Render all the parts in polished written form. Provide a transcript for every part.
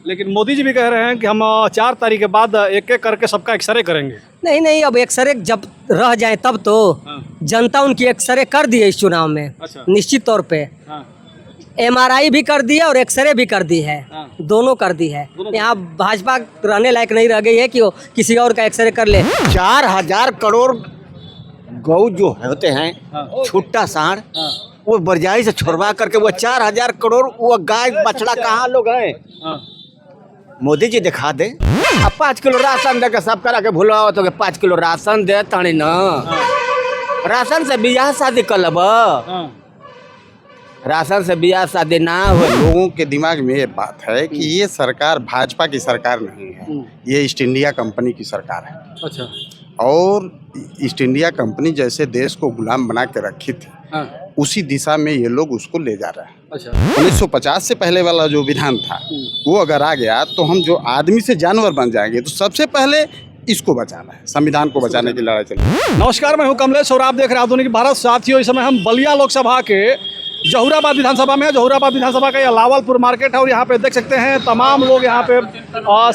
लेकिन मोदी जी भी कह रहे हैं कि हम 4 तारीख के बाद एक एक करके सबका एक्सरे करेंगे। नहीं नहीं, अब एक्सरे जब रह जाए तब तो जनता उनकी एक्सरे कर दी है इस चुनाव में। अच्छा। निश्चित तौर पे MRI भी कर दी है और एक्सरे भी कर दी है। दोनों कर दी है। यहाँ भाजपा रहने लायक नहीं रह गई है कि वो किसी और का एक्सरे कर ले। 4,000 करोड़ गौ जो होते हैं छुट्टा सांड, वो बरजाई से छोड़वा करके वो 4,000 करोड़ वो गाय बछड़ा कहाँ लोग हैं। मोदी जी दिखा दे। अब 5 किलो राशन दे के सब करा के भूलवा तो 5 किलो राशन दे तानी न। राशन से बियाह शादी कर लब। राशन से बियाह शादी ना हो। लोगों के दिमाग में ये बात है कि ये सरकार भाजपा की सरकार नहीं है, ये ईस्ट इंडिया कंपनी की सरकार है। अच्छा। और ईस्ट इंडिया कंपनी जैसे देश को गुलाम बना के रखी थी, उसी दिशा में ये लोग उसको ले जा रहे हैं। अच्छा। 1950 से पहले वाला जो विधान था वो अगर आ गया तो हम जो आदमी से जानवर बन जाएंगे। तो सबसे पहले इसको बचाना है, संविधान को बचाने की लड़ाई चल रही है। नमस्कार, मैं हूं कमलेश और आप देख रहे हैं आधुनिक भारत। साथियों, इस समय हम बलिया लोकसभा के जहुराबाद विधानसभा में है। जहुराबाद विधानसभा का यह लावलपुर मार्केट है और यहाँ पे देख सकते हैं तमाम लोग यहाँ पे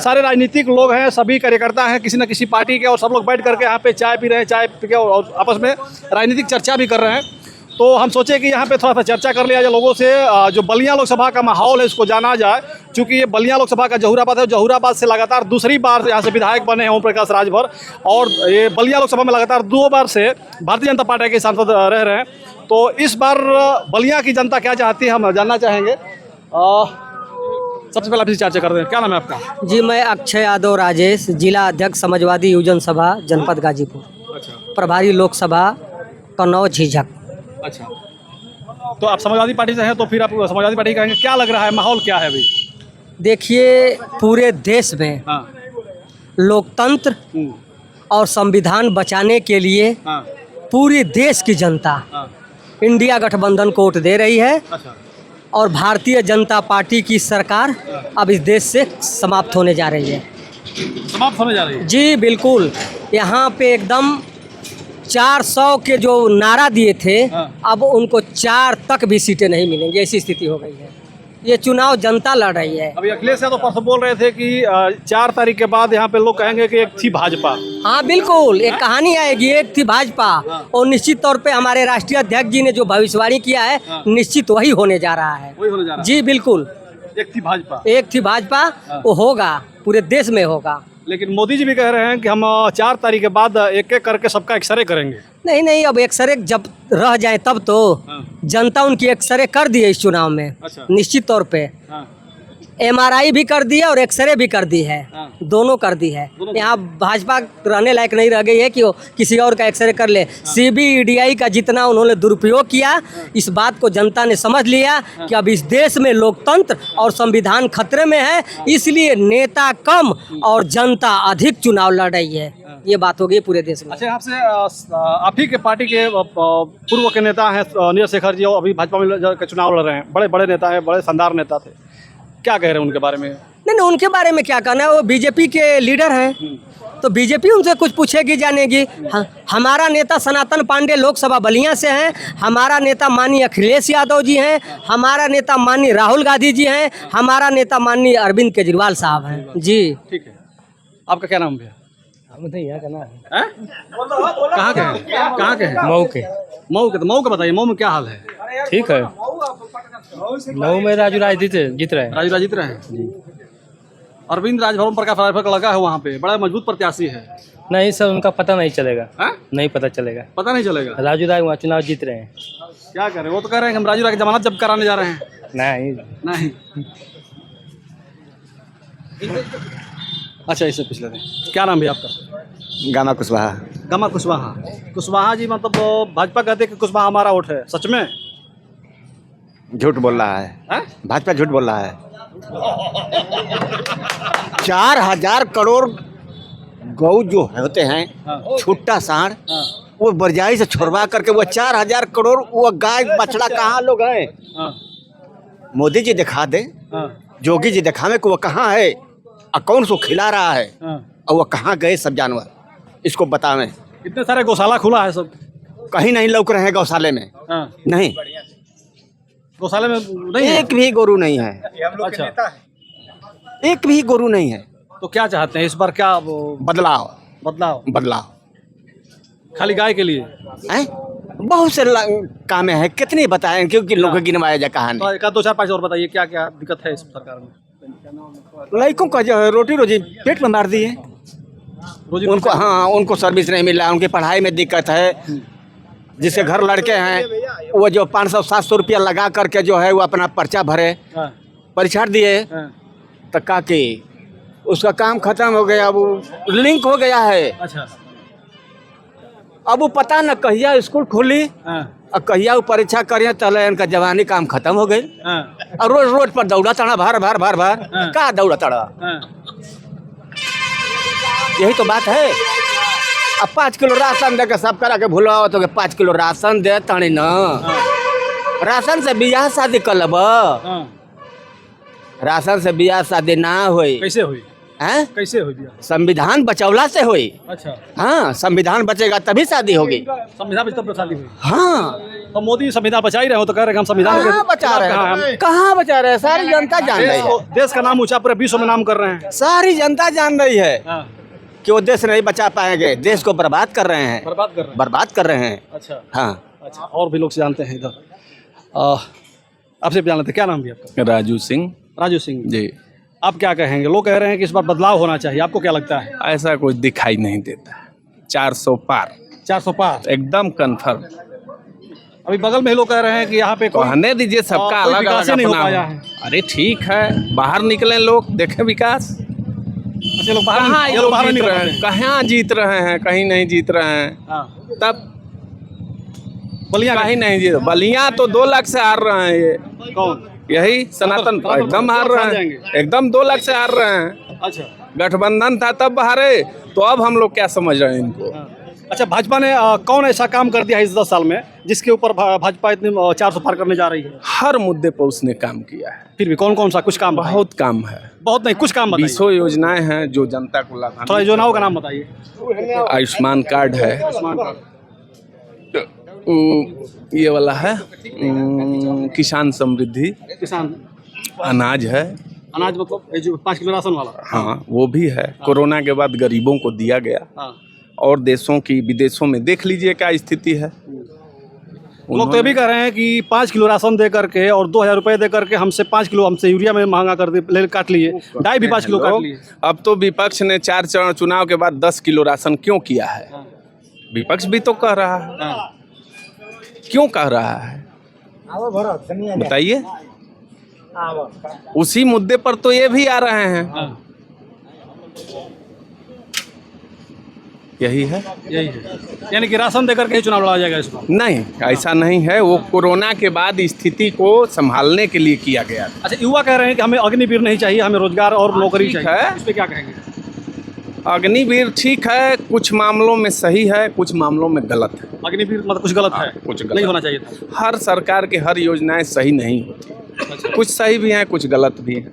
सारे राजनीतिक लोग हैं, सभी कार्यकर्ता हैं किसी न किसी पार्टी के, और सब लोग बैठ करके यहाँ पे चाय पी रहे हैं, चाय पी के और आपस में राजनीतिक चर्चा भी कर रहे हैं। तो हम सोचे कि यहाँ पे थोड़ा सा चर्चा कर लिया जाए लोगों से, जो बलिया लोकसभा का माहौल है इसको जाना जाए। चूँकि ये बलिया लोकसभा का जहुराबाद है, जहुराबाद से लगातार दूसरी बार यहाँ से विधायक बने हैं ओम प्रकाश राजभर, और ये बलिया लोकसभा में लगातार 2 बार से भारतीय जनता पार्टी के सांसद रह रहे हैं। तो इस बार बलिया की जनता क्या चाहती है हम जानना चाहेंगे। सबसे पहले आपसे चर्चा करते हैं, क्या नाम है आपका? जी, मैं अक्षय यादव राजेश, जिला अध्यक्ष समाजवादी युवजन सभा जनपद गाजीपुर। अच्छा। प्रभारी लोकसभा कन्नौज झिझक। अच्छा, तो आप समाजवादी पार्टी से हैं, तो फिर आप समाजवादी पार्टी कहेंगे, क्या लग रहा है माहौल क्या है अभी? देखिए, पूरे देश में लोकतंत्र और संविधान बचाने के लिए पूरी देश की जनता इंडिया गठबंधन को वोट दे रही है। अच्छा। और भारतीय जनता पार्टी की सरकार अब इस देश से समाप्त होने जा रही है। समाप्त होने जा रही है? जी बिल्कुल। यहाँ पे एकदम 400 के जो नारा दिए थे, अब उनको 4 तक भी सीटें नहीं मिलेंगी, ऐसी स्थिति हो गई है। ये चुनाव जनता लड़ रही है। अभी अखिलेश यादव परसों बोल रहे थे कि 4 तारीख के बाद यहाँ पे लोग कहेंगे कि एक थी भाजपा। हाँ बिल्कुल, एक कहानी आएगी, एक थी भाजपा। और निश्चित तौर पे हमारे राष्ट्रीय अध्यक्ष जी ने जो भविष्यवाणी किया है, निश्चित वही होने जा रहा है। वही होने जा रहा है। जी बिल्कुल, एक थी भाजपा। एक थी भाजपा, वो होगा, पूरे देश में होगा। लेकिन मोदी जी भी कह रहे हैं कि हम 4 तारीख के बाद एक एक करके सबका एक्सरे करेंगे। नहीं नहीं, अब एक्सरे जब रह जाए तब तो जनता उनकी एक्सरे कर दी है इस चुनाव में। अच्छा। निश्चित तौर पे MRI भी कर दी है और एक्सरे भी कर दी है। दोनों कर दी है। यहाँ भाजपा रहने लायक नहीं रह गई है कि वो किसी और का एक्सरे कर ले। CBI का जितना उन्होंने दुरुपयोग किया, इस बात को जनता ने समझ लिया कि अब इस देश में लोकतंत्र और संविधान खतरे में है, इसलिए नेता कम और जनता अधिक चुनाव लड़ रही है। ये बात हो गई पूरे देश में। अच्छा, आपसे आप ही के पार्टी के पूर्व के नेता हैं नीरज शेखर जी, अभी भाजपा में चुनाव लड़ रहे हैं, बड़े बड़े नेता हैं, बड़े शानदार नेता थे, क्या कह रहे हैं उनके बारे में? नहीं, उनके बारे में क्या कहना है, वो बीजेपी के लीडर हैं, तो बीजेपी उनसे कुछ पूछेगी जानेगी। हमारा नेता सनातन पांडे लोकसभा बलिया से हैं, हमारा नेता माननीय अखिलेश यादव जी हैं, हमारा नेता माननीय राहुल गांधी जी हैं, हमारा नेता माननीय अरविंद केजरीवाल साहब हैं। जी ठीक है। आपका क्या नाम भैया? यहाँ का नाम है। कहाँ के हैं? कहाँ के हैं? मऊ के। मऊ के? तो मऊ का बताइए, मऊ में क्या हाल है? ठीक है, मऊ में राजू राज जीत रहे हैं। राजू राज जीत रहे हैं जी। अरविंद राजभवन प्रकाश राजभर का लगा है वहाँ पे, बड़ा मजबूत प्रत्याशी है। नहीं सर, उनका पता नहीं चलेगा। नहीं पता चलेगा। पता नहीं चलेगा? राजू राज वहाँ चुनाव जीत रहे हैं। क्या कर रहे हैं? वो तो कह रहे हैं कि हम राजू राज की जमानत जब्त कराने जा रहे हैं। नहीं। अच्छा, इससे पिछले दिन क्या नाम है आपका? गामा कुशवाहा। गामा कुशवाहा। कुशवाहा जी, मतलब भाजपा कहते हैं कि कुशवाहा हमारा वोट है, सच में? झूठ बोल रहा है। भाजपा झूठ बोल रहा है। 4,000 करोड़ गौ जो होते हैं छुट्टा सांड, वो बरजाई से छोड़वा करके वो 4,000 करोड़ वो गाय बछड़ा कहाँ लोग हैं। मोदी जी दिखा दे, योगी जी दिखावे को वो कहाँ है और कौन सो खिला रहा है और वो कहाँ गए सब जानवर, इसको बतावें। इतने सारे गौशाला खुला है, सब कहीं नहीं लौक रहे हैं गौशाले में। नहीं, गौशाले में नहीं, एक भी गोरू नहीं है। अच्छा, एक भी गुरु नहीं है। तो क्या चाहते हैं इस बार, क्या बदलाव बदलाव? बदलाव खाली गाय के लिए? हैं? बहुत से कामें हैं, कितनी बताएं, क्योंकि लोग गिनवाया जा कहानी। तो एक आध दो चार पाँच और बताइए, क्या क्या दिक्कत है इस सरकार में? लड़कों का जो है रोटी रोजी पेट में मार दी है रोजी उनको। हाँ, उनको सर्विस नहीं मिला, उनकी पढ़ाई में दिक्कत है। जिसके घर लड़के हैं वो जो 500-700 रुपया लगा करके जो है वो अपना पर्चा भरे, हाँ, परीक्षा दिए, हाँ, तो का कि उसका काम खत्म हो गया, वो लिंक हो गया है। अच्छा, अब वो पता न कहिया स्कूल खुली हाँ, और कहिया वो परीक्षा करिए, तले इनका जवानी काम खत्म हो गई। हाँ, और रोज रोड पर दौड़ा तड़ा भर भर भर भर हाँ। का दौड़ा तड़ा, हाँ, यही तो बात है। अब 5 किलो राशन दे के सब करा के भूलो तो 5 किलो राशन दे तनी न, राशन से बियाह शादी कर लब, हाँ। राशन से बियाह शादी ना होई। कैसे हुई? हैं? कैसे हुई बिया? संविधान बचौला से होई। अच्छा, हाँ, संविधान बचेगा तभी शादी होगी। संविधान पे तब शादी हुई। हाँ, तो मोदी संविधान बचा ही रहे हो, तो कह रहे हैं हम संविधान कहाँ बचा रहे हैं? कहाँ बचा रहे हैं? सारी जनता जान रही है, देश का नाम ऊंचा पूरे विश्व में नाम कर रहे हैं। सारी जनता जान रही है हाँ, कि वो देश नहीं बचा पाएंगे, देश को बर्बाद कर रहे हैं, बर्बाद कर रहे हैं। बर्बाद कर रहे हैं। अच्छा, हाँ, अच्छा, और भी लोग से जानते हैं इधर। आपसे जान लेते, क्या नाम भी आपका? राजू सिंह राजू सिंह जी। आप क्या कहेंगे? लोग कह रहे हैं कि इस बार बदलाव होना चाहिए, आपको क्या लगता है? ऐसा कुछ दिखाई नहीं देता। 400 पार 400 पार एकदम कंफर्म। अभी बगल में ही लोग कह रहे हैं कि यहाँ पे कहने दीजिए, सबका कोई अलग विकास अलग ही नहीं हो अपना पाया है। है। अरे ठीक है, बाहर निकले लोग, देखे विकास। अच्छा, लोग बाहर कहाँ ये ये लोग बाहर जीत नहीं रहे रहे हैं, कहाँ जीत रहे हैं, कहीं नहीं जीत रहे हैं। हाँ, तब बलिया कहीं नहीं जीत, बलिया तो 2 लाख से हार रहे हैं। ये कौन? यही सनातन एकदम हार रहे हैं, एकदम 2 लाख से हार रहे हैं। अच्छा, गठबंधन था तब हारे, तो अब हम लोग क्या समझ रहे हैं इनको। हाँ। अच्छा, भाजपा ने कौन ऐसा काम कर दिया है इस 10 साल में जिसके ऊपर भाजपा इतनी 400 पार करने जा रही है? हर मुद्दे पर उसने काम किया है। फिर भी कौन कौन सा? कुछ काम बताइए। बहुत काम है, बहुत नहीं, कुछ काम बताइए। 20 योजनाएं हैं जो जनता को लाभ। थोड़ा योजनाओं का नाम बताइए। आयुष्मान कार्ड है, ये वाला है, किसान समृद्धि, किसान अनाज है। अनाज मतलब ये जो 5 किलो राशन वाला? हाँ, वो भी है। कोरोना के बाद गरीबों को दिया गया। हाँ। और देशों की, विदेशों में देख लीजिए क्या स्थिति है। लोग तो ये भी कह रहे हैं कि 5 किलो राशन दे करके और 2000 रुपए दे करके हमसे 5 किलो हमसे यूरिया में महंगा कर दे, ले काट लिए, डाई भी 5 किलो काट लिए। अब तो विपक्ष ने 4 चरण चुनाव के बाद 10 किलो राशन क्यों किया है? विपक्ष भी तो कह रहा है, हाँ। क्यों कह रहा है बताइए। उसी मुद्दे पर तो ये भी आ रहे हैं। हाँ। यही है, यही है, यानी कि राशन देकर के ही चुनाव लड़ा जाएगा इस बार? नहीं, ऐसा नहीं है। वो कोरोना के बाद स्थिति को संभालने के लिए किया गया था। अच्छा, युवा कह रहे हैं कि हमें अग्निवीर नहीं चाहिए, हमें रोजगार और नौकरी ठीक चाहिए, है। इस पे क्या कहेंगे? अग्निवीर ठीक है, कुछ मामलों में सही है, कुछ मामलों में गलत है। अग्निवीर मतलब कुछ गलत है, कुछ गलत नहीं होना चाहिए था। हर सरकार के हर योजनाएं सही नहीं होती, कुछ सही भी हैं, कुछ गलत भी हैं।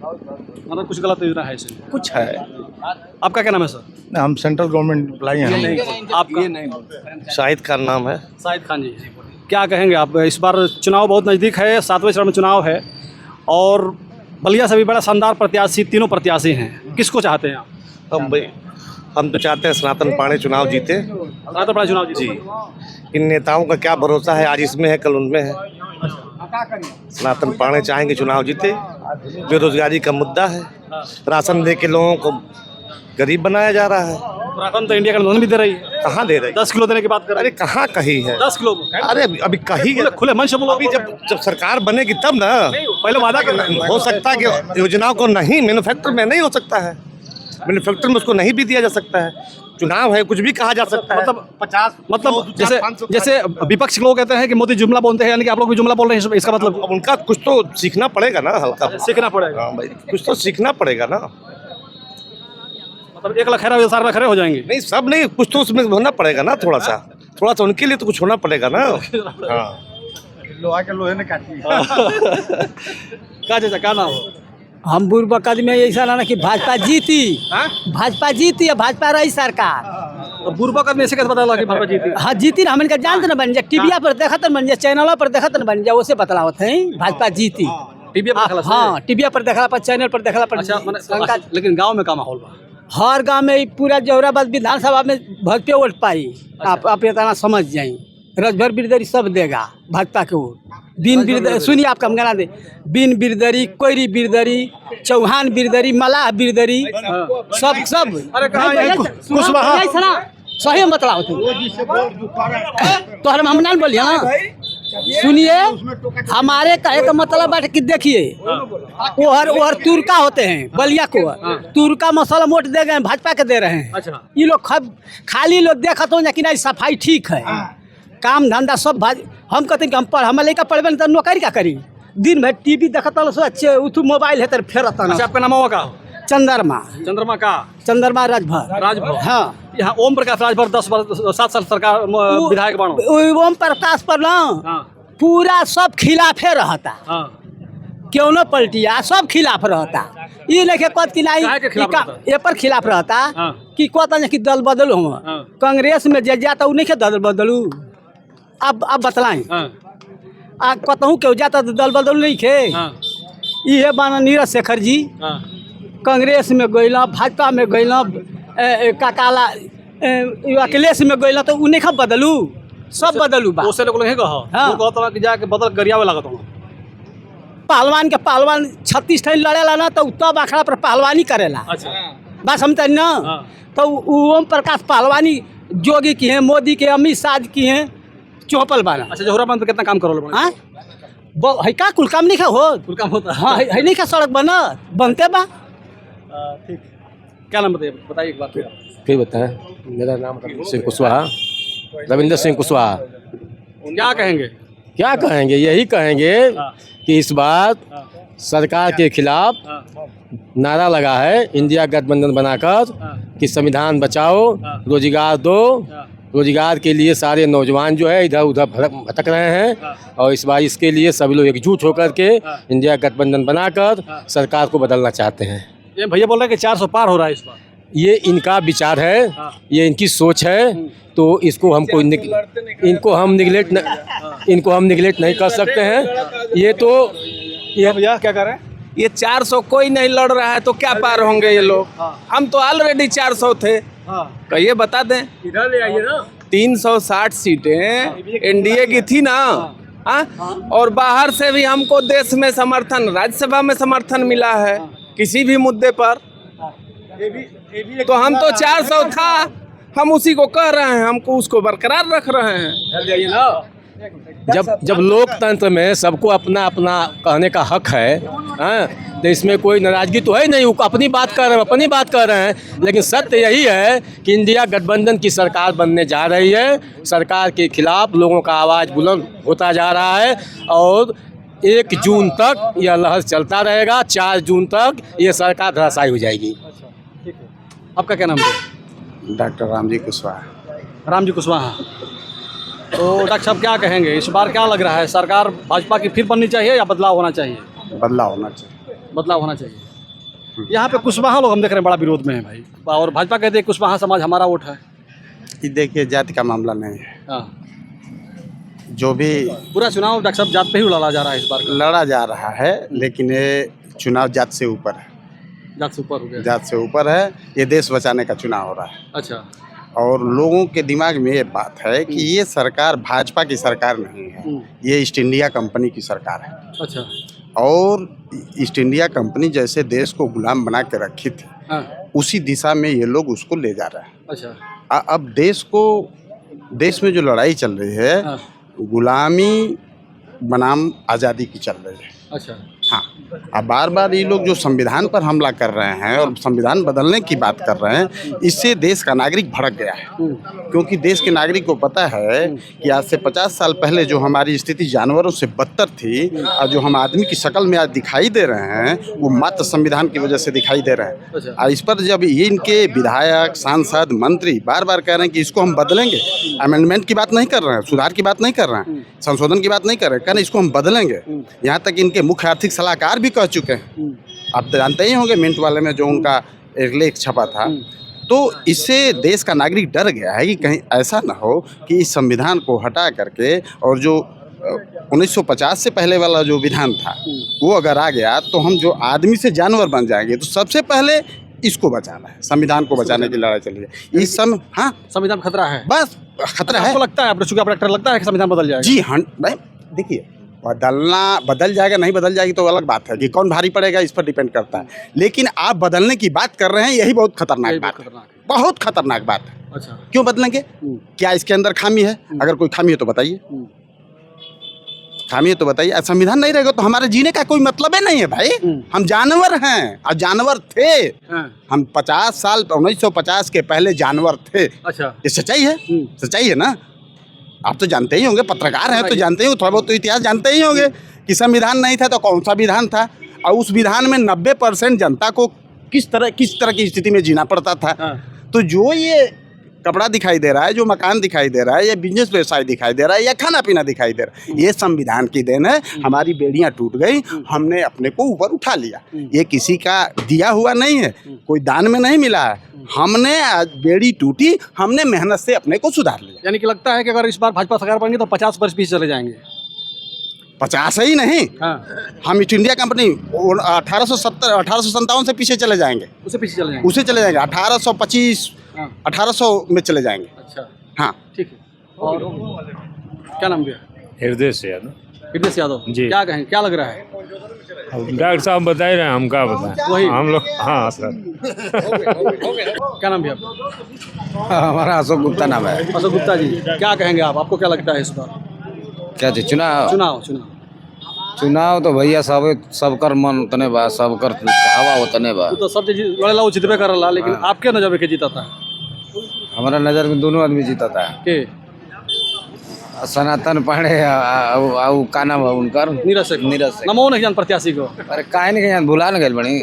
मतलब कुछ गलत योजना है इसमें? कुछ है। आपका क्या नाम है सर? हम सेंट्रल गवर्नमेंट एम्प्लॉई हैं। आपका? शाहिद खान नाम है। शाहिद खान जी, क्या कहेंगे आप? इस बार चुनाव बहुत नज़दीक है, 7वें चरण में चुनाव है और बलिया से भी बड़ा शानदार प्रत्याशी, तीनों प्रत्याशी हैं, किसको चाहते हैं आप? हम तो चाहते हैं सनातन पांडे चुनाव जीते। तो बड़ा चुनाव जी। इन नेताओं का क्या भरोसा है, आज इसमें है कल उनमें है। सनातन पांडे चाहेंगे चुनाव जीते। बेरोजगारी का मुद्दा है, राशन दे के लोगों को गरीब बनाया जा रहा है। राशन तो इंडिया गठबंधन भी दे रही है, कहाँ दे रही? 10 किलो देने की बात कर रहे अरे कहाँ कही है? 10 किलो? अरे अभी कही है, खुले मन से बोलो। अभी जब सरकार बनेगी तब ना पहले वादा कर रहे हैं। हो सकता है कि योजनाओं को नहीं, मैन्युफैक्चर में नहीं हो सकता है, मैन्युफैक्चर में उसको नहीं भी दिया जा सकता है। चुनाव है, कुछ भी कहा जा सकता है। मतलब 50 मतलब जैसे विपक्ष के लोग कहते हैं कि मोदी जुमला बोलते हैं, यानी कि आप लोग भी जुमला बोल रहे हैं, इसका मतलब? अब उनका कुछ तो सीखना पड़ेगा ना, हल्का सीखना पड़ेगा। हाँ भाई, कुछ तो सीखना पड़ेगा ना। मतलब 1 लाख खरा 4 लाख खरे हो जाएंगे? नहीं, सब नहीं, कुछ तो उसमें होना पड़ेगा ना, थोड़ा सा उनके लिए तो कुछ होना पड़ेगा ना। हाँ, लोहा के लोहे ने काटी। क्या चाचा, क्या नाम हो? हम बुर्बक कद में ऐसा ना कि भाजपा जीती, भाजपा जीती, भाजपा रही सरकार। बुर्बक आदमी ऐसे कैसे बता कि भाजपा जीती? हाँ जीती ना, हमने जानते ना बन जाए, टीवी पर देखा तो बन जाए, चैनलों पर देखा तो बन जाए, उसे बतलावत है भाजपा जीती। टीवी पर देखला से? हाँ टीवी पर देखला पर चैनल पर देखला पर अच्छा माने लेकिन गांव में का माहौल बा? हर गांव में पूरा जौहराबाद विधानसभा में भजपे वोट पाई। आप इतना समझ जाए रजभर बिरदरी सब देगा भाजपा के वोट। बीन बिरदरी सुनिए आपका हम गाना दे, बीन बिरदरी, कोयरी बिरदरी, चौहान बिरदरी, मलाह बिरदरी, सब सब। अरे कहाँ ये कुशवाहा? सही मतलब तो हम ना बोलिए ना, सुनिए हमारे कहे का मतलब है कि देखिए वो तुर्का होते हैं बलिया को, तुर्का मसाला वोट दे गए भाजपा के दे रहे हैं। अच्छा ये लोग खाली लोग देखा तो कि नहीं सफाई ठीक है, काम धंधा सब हम कहते हैं कि हम लड़का पढ़े तो नौकरी क्या करी, दिन भर टीवी देखता सो अच्छे उठू मोबाइल है तर फेर। अच्छा आपका नाम हुआ का? चंद्रमा। चंद्रमा का? चंद्रमा राजभर। राजभर हाँ यहाँ ओम प्रकाश राजभर 7 साल सरकार विधायक बनो। ओम प्रकाश पर ना हाँ पूरा सब खिलाफे रहता, हाँ क्यों न पलटिया सब खिलाफ रहता। ये लेके कद कि नहीं काहे के खिलाफ रहता? ये पर खिलाफ रहता हाँ। कि कहता कि दल बदलू हम हाँ। कांग्रेस में जे जाता नहीं के दल बदलू। अब बतलाई हाँ कहूँ क्यों जाता तो दल बदलू नहीं खे। हाँ ये बाना नीरज शेखर जी हाँ कांग्रेस में गइला, भाजपा में गइला, काकाला अखिलेश में गइला तो उन्हें खब बदलू सब बदलू बा। उससे लोग नहीं कहा हाँ। वो कहता कि जाके बदल गरियावे लागत हूँ। पहलवान के पहलवान 36 ठन लड़ेला ना तो तब आखड़ा पर पहलवानी करेला। अच्छा बस हम तनी ना हाँ। तो ओम प्रकाश पहलवानी जोगी की हैं, मोदी के, अमित शाह की हैं, चौपल बाना। अच्छा जौहराबाद में कितना काम करो? हाँ है का कुल काम नहीं खा हो। कुल काम होता है? हाँ है नहीं खा सड़क बना बनते बा। ठीक क्या नाम बताइए एक बार फिर बताएं। मेरा नाम सिंह कुशवाहा, रविंद्र सिंह कुशवाहा। क्या कहेंगे? क्या कहेंगे? यही कहेंगे कि इस बार सरकार के खिलाफ नारा लगा है इंडिया गठबंधन बनाकर कि संविधान बचाओ, रोजगार दो। रोजगार के लिए सारे नौजवान जो है इधर उधर भटक रहे हैं और इस बार इसके लिए सभी लोग एकजुट होकर के इंडिया गठबंधन बनाकर सरकार को बदलना चाहते हैं। ये भैया बोल रहे हैं कि 400 पार हो रहा है इस बार। ये इनका विचार है, ये इनकी सोच है, तो इसको हमको इनको हम निगलेक्ट नहीं कर सकते हैं। ये तो ये भैया क्या कर रहे हैं? ये 400 कोई नहीं लड़ रहा है तो क्या पार होंगे ये लोग? हम तो ऑलरेडी 400 थे। कहिए बता दें। इधर ले आइए ना। 360 सीटें एनडीए की थी ना। हाँ और बाहर से भी हमको देश में समर्थन, राज्यसभा में समर्थन मिला है किसी भी मुद्दे पर। तो हम तो 400 था, हम उसी को कह रहे हैं, हमको उसको बरकरार रख रहे हैं। जब लोकतंत्र में सबको अपना अपना कहने का हक है, तो इसमें कोई नाराजगी तो है नहीं। वो अपनी बात कर रहे हैं, लेकिन सत्य यही है कि इंडिया गठबंधन की सरकार बनने जा रही है। सरकार के खिलाफ लोगों का आवाज़ बुलंद होता जा रहा है और 1 जून तक यह लहर चलता रहेगा। 4 जून तक ये सरकार धराशायी हो जाएगी। आपका क्या नाम है? डॉक्टर रामजी कुशवाहा। रामजी कुशवाहा। तो डॉक्टर साहब क्या कहेंगे इस बार? क्या लग रहा है सरकार भाजपा की फिर बननी चाहिए या बदलाव होना चाहिए? बदलाव होना चाहिए। बदलाव होना चाहिए। यहाँ पे कुशवाहा लोग हम देख रहे हैं बड़ा विरोध में है भाई, और भाजपा कहते हैं कुशवाहा समाज हमारा वोट है। ये देखिए जाति का मामला नहीं है। हाँ जो भी पूरा चुनाव डॉक्टर साहब जात पे ही लड़ा जा रहा है इस बार। लड़ा जा रहा है, लेकिन ये चुनाव जात से ऊपर है। जात से ऊपर हो गया? जात से ऊपर है। ये देश बचाने का चुनाव हो रहा है। अच्छा। और लोगों के दिमाग में ये बात है कि ये सरकार भाजपा की सरकार नहीं है, ये ईस्ट इंडिया कंपनी की सरकार है। अच्छा। और ईस्ट इंडिया कंपनी जैसे देश को गुलाम बना के रखी थी, उसी दिशा में ये लोग उसको ले जा रहे हैं। अच्छा। अब देश में जो लड़ाई चल रही है, गुलामी बनाम आज़ादी की चल रही है। अच्छा। हाँ, अब बार बार ये लोग जो संविधान पर हमला कर रहे हैं और संविधान बदलने की बात कर रहे हैं, इससे देश का नागरिक भड़क गया है। क्योंकि देश के नागरिक को पता है कि आज से 50 साल पहले जो हमारी स्थिति जानवरों से बदतर थी और जो हम आदमी की शक्ल में आज दिखाई दे रहे हैं, वो मात्र संविधान की वजह से दिखाई दे रहे हैं। और इस पर जब ये इनके विधायक, सांसद, मंत्री बार बार कह रहे हैं कि इसको हम बदलेंगे, अमेंडमेंट की बात नहीं कर रहे हैं, सुधार की बात नहीं कर रहे हैं, संशोधन की बात नहीं कर रहे हैं, कहना इसको हम बदलेंगे। यहाँ तक इनके मुख्य आर्थिक सलाहकार भी कह चुके हैं। आप तो जानते ही होंगे मिंट वाले में जो उनका एक लेख छपा था। तो इससे देश का नागरिक डर गया है कि कहीं ऐसा ना हो कि इस संविधान को हटा करके और जो 1950 से पहले वाला जो विधान था वो अगर आ गया तो हम जो आदमी से जानवर बन जाएंगे। तो सबसे पहले इसको बचाना है, संविधान को बचाने की लड़ाई चली है इस समय। हाँ, संविधान खतरा है, बस खतरा है। आपको लगता है, चूंकि आप डॉक्टर, लगता है कि संविधान बदल जाएगा? जी हाँ, नहीं देखिए, बदल जाएगा नहीं बदल जाएगी तो अलग बात है कि कौन भारी पड़ेगा, इस पर डिपेंड करता है। लेकिन आप बदलने की बात कर रहे हैं, यही बहुत खतरनाक बात है, बहुत खतरनाक बात है। अच्छा, क्यों बदलेंगे? क्या इसके अंदर खामी है? अगर कोई खामी है तो बताइए, खामी है तो बताइए। संविधान नहीं रहेगा तो हमारे जीने का कोई मतलब ही नहीं है भाई। हम जानवर हैं और जानवर थे। हम 50 साल 1950 के पहले जानवर थे। अच्छा, ये सच्चाई है, सच्चाई है ना। आप तो जानते ही होंगे, पत्रकार हैं तो जानते ही हो, थोड़ा बहुत तो इतिहास जानते ही होंगे कि संविधान नहीं था तो कौन सा विधान था, और उस विधान में 90% जनता को किस तरह की स्थिति में जीना पड़ता था। तो जो ये कपड़ा दिखाई दे रहा है, जो मकान दिखाई दे रहा है, या बिजनेस व्यवसाय दिखाई दे रहा है, या खाना पीना दिखाई दे रहा है, ये संविधान की देन है। हमारी बेड़ियां टूट गई, हमने अपने को ऊपर उठा लिया। ये किसी का दिया हुआ नहीं है, कोई दान में नहीं मिला है। हमने आज बेड़ी टूटी, हमने मेहनत से अपने को सुधार लिया। यानी कि लगता है कि अगर इस बार भाजपा सरकार बनेगी तो 50 वर्ष पीछे चले जाएंगे। 50 ही नहीं, हाँ, हम ईस्ट इंडिया कंपनी 1857 से पीछे चले जाएंगे, उसे पीछे चले जाएंगे, उसे चले जाएंगे 1825 1800 में चले जाएंगे। अच्छा, हाँ, ठीक है। और क्या नाम भैया? हृदय से यादव। हृदय यादव जी। क्या कहें, क्या लग रहा है? अब डॉक्टर साहब बता ही रहे हैं, हम क्या बताएं। वही हम लोग, हाँ सर। क्या नाम भैया? हमारा अशोक गुप्ता नाम है। अशोक गुप्ता जी, क्या कहेंगे आप, आपको क्या लगता है इस बार क्या चीज? चुनाव चुनाव? तो भैया सबकर मन उतने बा, सबकर हवा उतने बा। तो सब चीज लड़ेला वो जितबे करला, लेकिन आपके नजर में के जीता था? हमारा नजर में दोनों आदमी जीता था, के सनातन पांडे का नाम है उनकर, नीरज से नमो नहीं जान प्रत्याशी को। अरे काहे नहीं कहीं भुला न गए बनी।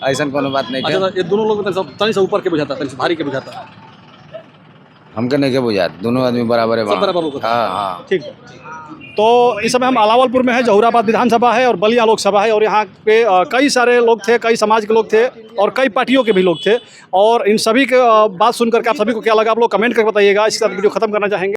ऐसा कोनो बात नहीं। अच्छा, तो ये दोनों लोग तनी से ऊपर के बुझाता, तनी से भारी के बुझाता? हमके नहीं के बुझा, दोनों आदमी बराबर है। सब बराबर होगा। हाँ हाँ, ठीक है। तो इस समय हम अलावलपुर में है, जहुराबाद विधानसभा है और बलिया लोकसभा है, और यहाँ पे कई सारे लोग थे, कई समाज के लोग थे और कई पार्टियों के भी लोग थे। और इन सभी के बात सुन करके आप सभी को क्या लगा, आप लोग कमेंट करके बताइएगा। इसके साथ वीडियो खत्म करना चाहेंगे।